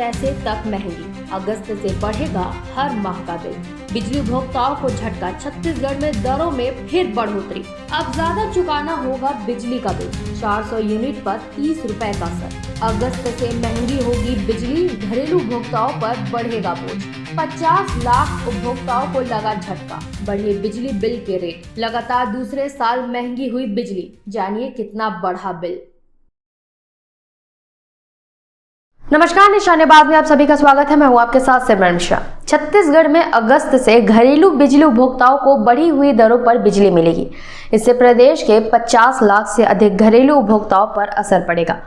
पैसे तक महंगी। अगस्त से बढ़ेगा हर माह का बिल। बिजली उपभोक्ताओं को झटका, छत्तीसगढ़ में दरों में फिर बढ़ोतरी। अब ज्यादा चुकाना होगा बिजली का बिल। 400 यूनिट पर 30 रुपए का असर। अगस्त से महंगी होगी बिजली, घरेलू उपभोक्ताओं पर बढ़ेगा बोझ। 50 लाख उपभोक्ताओं को लगा झटका, बढ़े बिजली बिल के रेट। लगातार दूसरे साल महंगी हुई बिजली, जानिए कितना बढ़ा बिल। नमस्कार, निशानेबाज में आप सभी का स्वागत है। मैं हूं आपके साथ सिमरन मिश्रा। छत्तीसगढ़ में अगस्त से घरेलू बिजली उपभोक्ताओं को बढ़ी हुई दरों पर बिजली मिलेगी। इससे प्रदेश के 50 लाख से अधिक घरेलू उपभोक्ताओं पर असर पड़ेगा।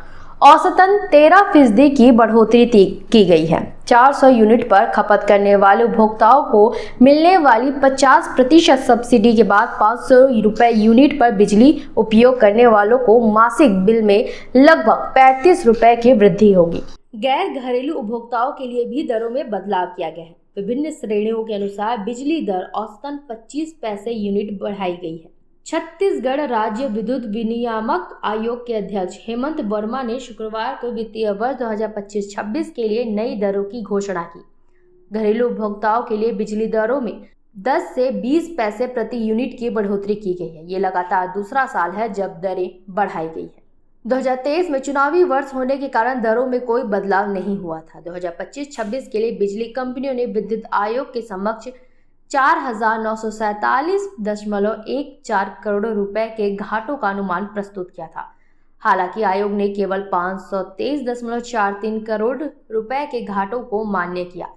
औसतन 13% की बढ़ोतरी की गई है। 400 यूनिट पर खपत करने वाले उपभोक्ताओं को मिलने वाली 50% सब्सिडी के बाद 500 रुपए यूनिट पर बिजली उपयोग करने वालों को मासिक बिल में लगभग 35 रुपए की वृद्धि होगी। गैर घरेलू उपभोक्ताओं के लिए भी दरों में बदलाव किया गया है। विभिन्न श्रेणियों के अनुसार बिजली दर औसतन 25 पैसे यूनिट बढ़ाई गई है। छत्तीसगढ़ राज्य विद्युत विनियामक आयोग के अध्यक्ष हेमंत वर्मा ने शुक्रवार को वित्तीय वर्ष 2025-26 के लिए नई दरों की घोषणा की। घरेलू उपभोक्ताओं के लिए बिजली दरों में 10 से 20 पैसे प्रति यूनिट की बढ़ोतरी की गई है। ये लगातार दूसरा साल है जब दरें बढ़ाई गई है। 2023 में चुनावी वर्ष होने के कारण दरों में कोई बदलाव नहीं हुआ था। 2025-26 के लिए बिजली कंपनियों ने विद्युत आयोग के समक्ष 4,947.14 करोड़ रुपए के घाटों का अनुमान प्रस्तुत किया था। हालांकि आयोग ने केवल 523.43 करोड़ रुपए के घाटों को मान्य किया।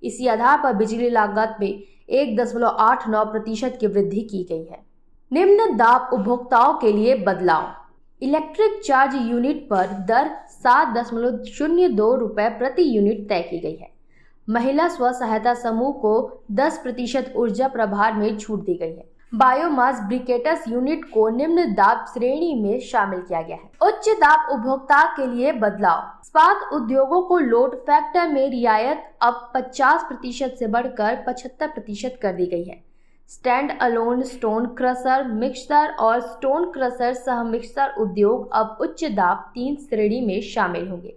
इसी आधार पर बिजली लागत में 1.89% की वृद्धि की गई है। निम्न दाब उपभोक्ताओं के लिए बदलाव। इलेक्ट्रिक चार्ज यूनिट पर दर 7.02 रुपए प्रति यूनिट तय की गई है। महिला स्व सहायता समूह को 10% ऊर्जा प्रभार में छूट दी गई है। बायोमास ब्रिकेट्स यूनिट को निम्न दाब श्रेणी में शामिल किया गया है। उच्च दाब उपभोक्ता के लिए बदलाव। इस्पात उद्योगों को लोड फैक्टर में रियायत अब 50% से बढ़कर 75% कर दी गई है। Stand alone stone crusher, mixer और स्टोन क्रशर सह मिक्सर उद्योग अब उच्च दाब 3 श्रेणी में शामिल होंगे।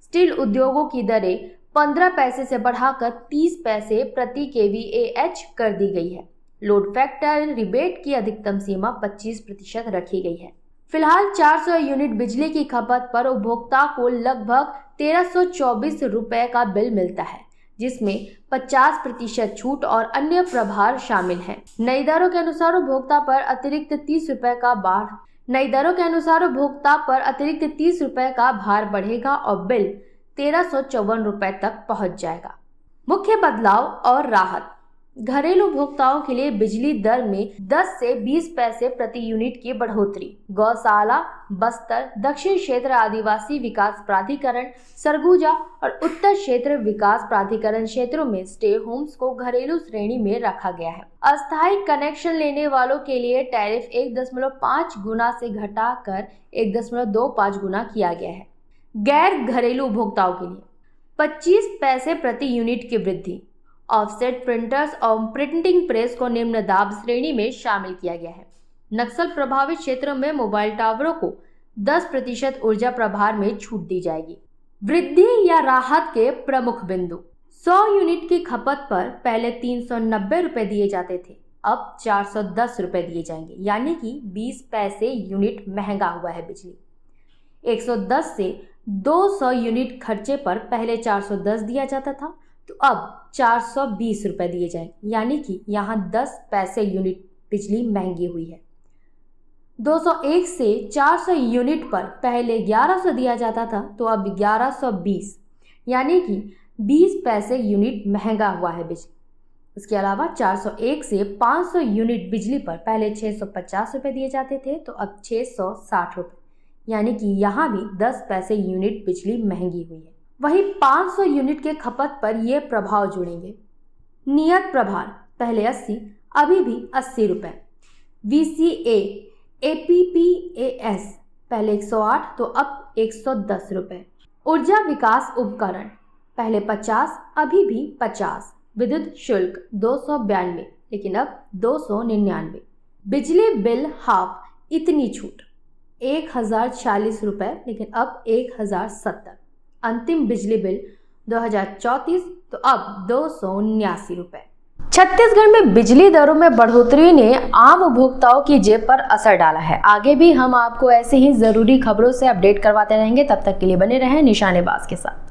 स्टील उद्योगों की दरें 15 पैसे से बढ़ाकर 30 पैसे प्रति kVAh कर दी गई है। लोड फैक्टर रिबेट की अधिकतम सीमा 25% रखी गई है। फिलहाल 400 यूनिट बिजली की खपत पर उपभोक्ता को लगभग 1324 रुपए का बिल मिलता है, जिसमें 50% छूट और अन्य प्रभार शामिल हैं। नई दरों के अनुसार उपभोक्ता पर अतिरिक्त 30 रुपए का भार बढ़ेगा और बिल 1354 रुपए तक पहुंच जाएगा। मुख्य बदलाव और राहत। घरेलू उपभोक्ताओं के लिए बिजली दर में 10 से 20 पैसे प्रति यूनिट की बढ़ोतरी। गौशाला, बस्तर, दक्षिण क्षेत्र आदिवासी विकास प्राधिकरण, सरगुजा और उत्तर क्षेत्र विकास प्राधिकरण क्षेत्रों में स्टे होम्स को घरेलू श्रेणी में रखा गया है। अस्थायी कनेक्शन लेने वालों के लिए टैरिफ 1.5 गुना से घटाकर 1.25 गुना किया गया है। गैर घरेलू उपभोक्ताओं के लिए 25 पैसे प्रति यूनिट की वृद्धि। ऑफसेट प्रिंटर्स और प्रिंटिंग प्रेस को निम्न दाब श्रेणी में शामिल किया गया है। नक्सल प्रभावित क्षेत्रों में मोबाइल टावरों को 10% ऊर्जा प्रभार में छूट दी जाएगी। वृद्धि या राहत के प्रमुख बिंदु। 100 यूनिट की खपत पर पहले 390 रुपए दिए जाते थे, अब 410 रुपए दिए जाएंगे, यानी कि 20 पैसे यूनिट महंगा हुआ है बिजली। 110 से 200 यूनिट खर्चे पर पहले 410 दिया जाता था, तो अब 420 रुपए दिए जाएंगे, यानी कि यहाँ 10 पैसे यूनिट बिजली महंगी हुई है। 201 से 400 यूनिट पर पहले 1100 दिया जाता था, तो अब 1120, यानी कि 20 पैसे यूनिट महंगा हुआ है बिजली। इसके अलावा 401 से 500 यूनिट बिजली पर पहले 650 रुपए दिए जाते थे, तो अब 660 रुपए, यानी कि यहाँ भी 10 पैसे यूनिट बिजली महंगी हुई है। वहीं 500 यूनिट के खपत पर ये प्रभाव जुड़ेंगे। नियत प्रभार पहले 80, अभी भी 80 रुपए। VCA APPAS पहले 108, तो अब 110 रुपए। ऊर्जा विकास उपकरण पहले 50, अभी भी 50। विद्युत शुल्क 292, लेकिन अब 299। बिजली बिल हाफ, इतनी छूट 1040 रुपए, लेकिन अब 1070। अंतिम बिजली बिल 2034 तो अब 279 रुपए। छत्तीसगढ़ में बिजली दरों में बढ़ोतरी ने आम उपभोक्ताओं की जेब पर असर डाला है। आगे भी हम आपको ऐसे ही जरूरी खबरों से अपडेट करवाते रहेंगे। तब तक के लिए बने रहें निशानेबाज के साथ।